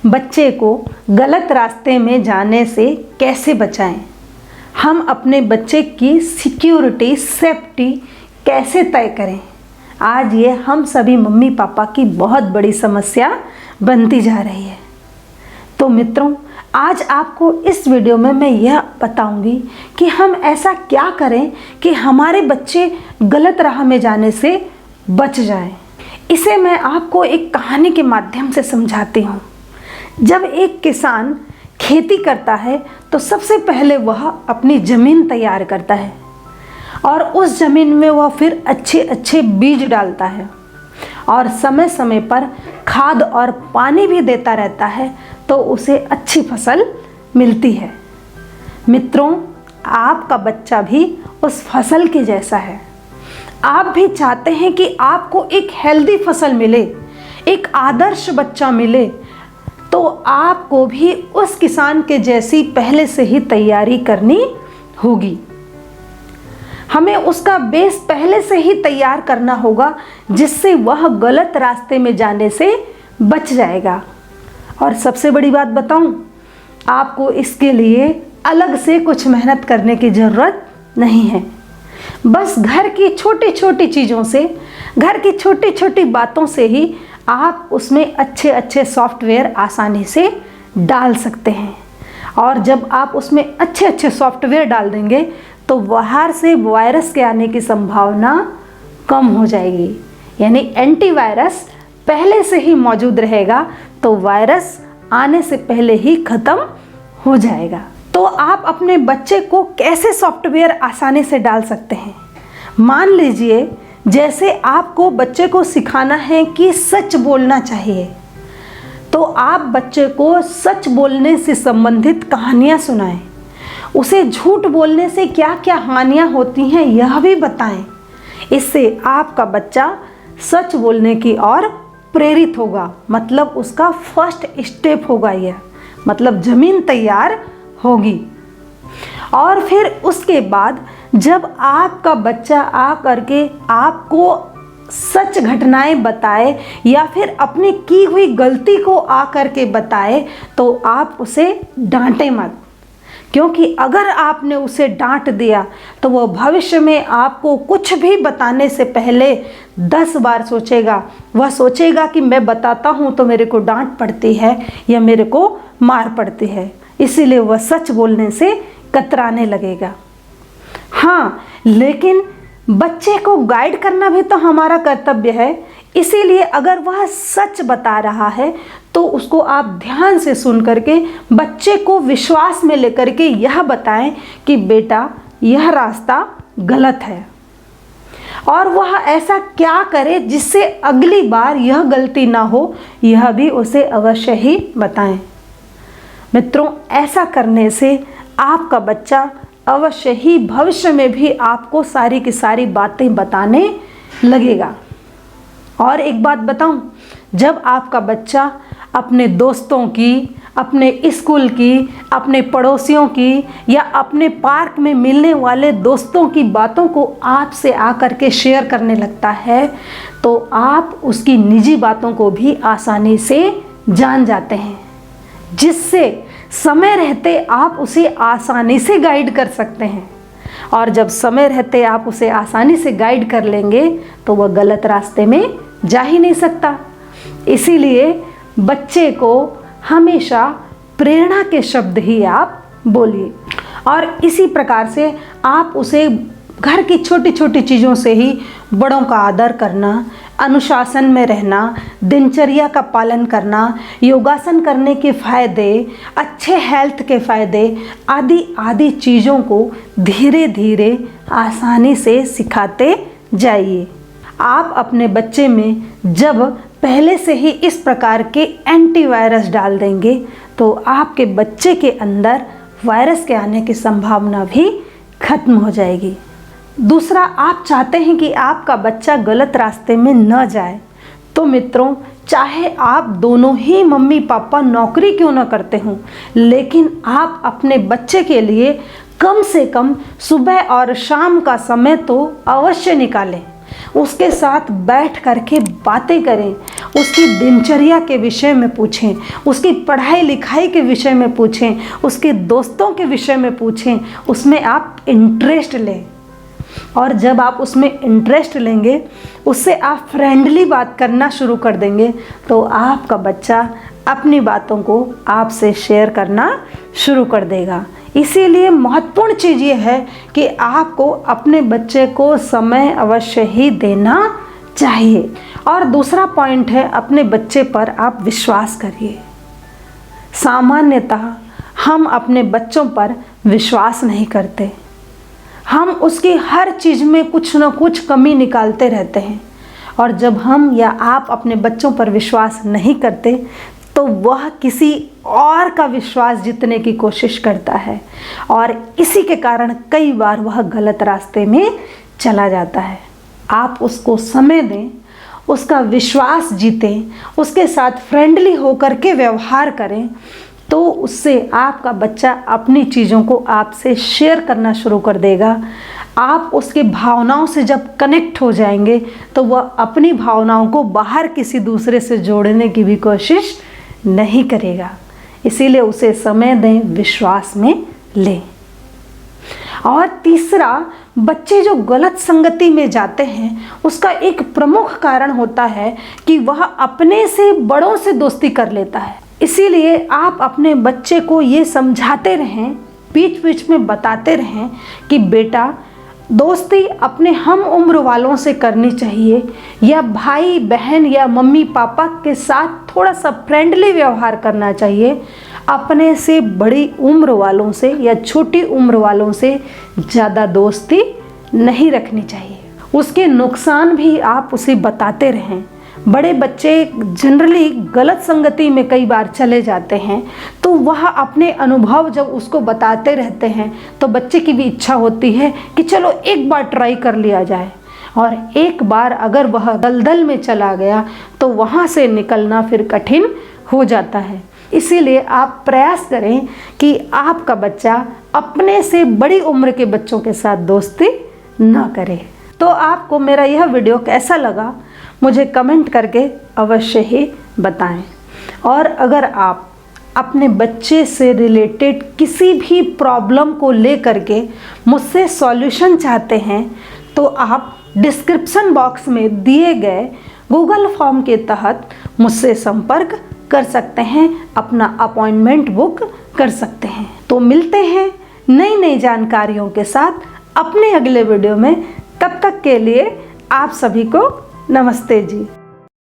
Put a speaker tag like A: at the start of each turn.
A: बच्चे को गलत रास्ते में जाने से कैसे बचाएं? हम अपने बच्चे की सिक्योरिटी, सेफ्टी कैसे तय करें? आज ये हम सभी मम्मी पापा की बहुत बड़ी समस्या बनती जा रही है। तो मित्रों, आज आपको इस वीडियो में मैं यह बताऊंगी कि हम ऐसा क्या करें कि हमारे बच्चे गलत राह में जाने से बच जाएं। इसे मैं आपको एक कहानी के माध्यम से समझाती हूँ। जब एक किसान खेती करता है तो सबसे पहले वह अपनी ज़मीन तैयार करता है और उस ज़मीन में वह फिर अच्छे अच्छे बीज डालता है और समय समय पर खाद और पानी भी देता रहता है, तो उसे अच्छी फसल मिलती है। मित्रों, आपका बच्चा भी उस फसल के जैसा है। आप भी चाहते हैं कि आपको एक हेल्दी फसल मिले, एक आदर्श बच्चा मिले, तो आपको भी उस किसान के जैसी पहले से ही तैयारी करनी होगी। हमें उसका बेस पहले से ही तैयार करना होगा, जिससे वह गलत रास्ते में जाने से बच जाएगा। और सबसे बड़ी बात बताऊं, आपको इसके लिए अलग से कुछ मेहनत करने की ज़रूरत नहीं है। बस घर की छोटी छोटी चीज़ों से, घर की छोटी छोटी बातों से ही आप उसमें अच्छे अच्छे सॉफ्टवेयर आसानी से डाल सकते हैं। और जब आप उसमें अच्छे अच्छे सॉफ्टवेयर डाल देंगे तो बाहर से वायरस के आने की संभावना कम हो जाएगी। यानी एंटीवायरस पहले से ही मौजूद रहेगा, तो वायरस आने से पहले ही ख़त्म हो जाएगा। तो आप अपने बच्चे को कैसे सॉफ्टवेयर आसानी से डाल सकते हैं? मान लीजिए, जैसे आपको बच्चे को सिखाना है कि सच बोलना चाहिए, तो आप बच्चे को सच बोलने से संबंधित कहानियाँ सुनाएं। उसे झूठ बोलने से क्या क्या हानियाँ होती हैं यह भी बताएं। इससे आपका बच्चा सच बोलने की ओर प्रेरित होगा। मतलब उसका फर्स्ट स्टेप होगा यह, मतलब ज़मीन तैयार होगी। और फिर उसके बाद जब आपका बच्चा आ करके आपको सच घटनाएं बताए या फिर अपनी की हुई गलती को आ करके बताए, तो आप उसे डांटें मत। क्योंकि अगर आपने उसे डांट दिया तो वह भविष्य में आपको कुछ भी बताने से पहले 10 बार सोचेगा। वह सोचेगा कि मैं बताता हूँ तो मेरे को डांट पड़ती है या मेरे को मार पड़ती है, इसीलिए वह सच बोलने से कतराने लगेगा। हाँ, लेकिन बच्चे को गाइड करना भी तो हमारा कर्तव्य है। इसीलिए अगर वह सच बता रहा है तो उसको आप ध्यान से सुन करके बच्चे को विश्वास में लेकर के यह बताएं कि बेटा, यह रास्ता गलत है, और वह ऐसा क्या करे जिससे अगली बार यह गलती ना हो, यह भी उसे अवश्य ही बताएं। मित्रों, ऐसा करने से आपका बच्चा अवश्य ही भविष्य में भी आपको सारी की सारी बातें बताने लगेगा। और एक बात बताऊं, जब आपका बच्चा अपने दोस्तों की, अपने स्कूल की, अपने पड़ोसियों की या अपने पार्क में मिलने वाले दोस्तों की बातों को आपसे आकर के शेयर करने लगता है, तो आप उसकी निजी बातों को भी आसानी से जान जाते हैं, जिससे समय रहते आप उसे आसानी से गाइड कर सकते हैं। और जब समय रहते आप उसे आसानी से गाइड कर लेंगे तो वह गलत रास्ते में जा ही नहीं सकता। इसीलिए बच्चे को हमेशा प्रेरणा के शब्द ही आप बोलिए। और इसी प्रकार से आप उसे घर की छोटी छोटी चीज़ों से ही बड़ों का आदर करना, अनुशासन में रहना, दिनचर्या का पालन करना, योगासन करने के फ़ायदे, अच्छे हेल्थ के फ़ायदे आदि आदि चीज़ों को धीरे धीरे आसानी से सिखाते जाइए। आप अपने बच्चे में जब पहले से ही इस प्रकार के एंटीवायरस डाल देंगे तो आपके बच्चे के अंदर वायरस के आने की संभावना भी खत्म हो जाएगी। दूसरा, आप चाहते हैं कि आपका बच्चा गलत रास्ते में न जाए, तो मित्रों, चाहे आप दोनों ही मम्मी पापा नौकरी क्यों न करते हों, लेकिन आप अपने बच्चे के लिए कम से कम सुबह और शाम का समय तो अवश्य निकालें। उसके साथ बैठ करके बातें करें, उसकी दिनचर्या के विषय में पूछें, उसकी पढ़ाई लिखाई के विषय में पूछें, उसके दोस्तों के विषय में पूछें, उसमें आप इंटरेस्ट लें। और जब आप उसमें इंटरेस्ट लेंगे, उससे आप फ्रेंडली बात करना शुरू कर देंगे, तो आपका बच्चा अपनी बातों को आपसे शेयर करना शुरू कर देगा। इसीलिए महत्वपूर्ण चीज़ ये है कि आपको अपने बच्चे को समय अवश्य ही देना चाहिए। और दूसरा पॉइंट है, अपने बच्चे पर आप विश्वास करिए। सामान्यतः हम अपने बच्चों पर विश्वास नहीं करते, हम उसकी हर चीज़ में कुछ ना कुछ कमी निकालते रहते हैं। और जब हम या आप अपने बच्चों पर विश्वास नहीं करते, तो वह किसी और का विश्वास जीतने की कोशिश करता है, और इसी के कारण कई बार वह गलत रास्ते में चला जाता है। आप उसको समय दें, उसका विश्वास जीतें, उसके साथ फ्रेंडली होकर के व्यवहार करें, तो उससे आपका बच्चा अपनी चीज़ों को आपसे शेयर करना शुरू कर देगा। आप उसके भावनाओं से जब कनेक्ट हो जाएंगे, तो वह अपनी भावनाओं को बाहर किसी दूसरे से जोड़ने की भी कोशिश नहीं करेगा। इसीलिए उसे समय दें, विश्वास में लें। और तीसरा, बच्चे जो गलत संगति में जाते हैं, उसका एक प्रमुख कारण होता है कि वह अपने से बड़ों से दोस्ती कर लेता है। इसीलिए आप अपने बच्चे को ये समझाते रहें, बीच बीच में बताते रहें कि बेटा, दोस्ती अपने हम उम्र वालों से करनी चाहिए, या भाई बहन या मम्मी पापा के साथ थोड़ा सा फ्रेंडली व्यवहार करना चाहिए। अपने से बड़ी उम्र वालों से या छोटी उम्र वालों से ज़्यादा दोस्ती नहीं रखनी चाहिए। उसके नुकसान भी आप उसे बताते रहें। बड़े बच्चे जनरली गलत संगति में कई बार चले जाते हैं, तो वह अपने अनुभव जब उसको बताते रहते हैं, तो बच्चे की भी इच्छा होती है कि चलो एक बार ट्राई कर लिया जाए। और एक बार अगर वह दलदल में चला गया, तो वहाँ से निकलना फिर कठिन हो जाता है। इसीलिए आप प्रयास करें कि आपका बच्चा अपने से बड़ी उम्र के बच्चों के साथ दोस्ती ना करे। तो आपको मेरा यह वीडियो कैसा लगा, मुझे कमेंट करके अवश्य ही बताएं। और अगर आप अपने बच्चे से रिलेटेड किसी भी प्रॉब्लम को लेकर के मुझसे सॉल्यूशन चाहते हैं, तो आप डिस्क्रिप्शन बॉक्स में दिए गए गूगल फॉर्म के तहत मुझसे संपर्क कर सकते हैं, अपना अपॉइंटमेंट बुक कर सकते हैं। तो मिलते हैं नई नई जानकारियों के साथ अपने अगले वीडियो में। तब तक के लिए आप सभी को नमस्ते जी।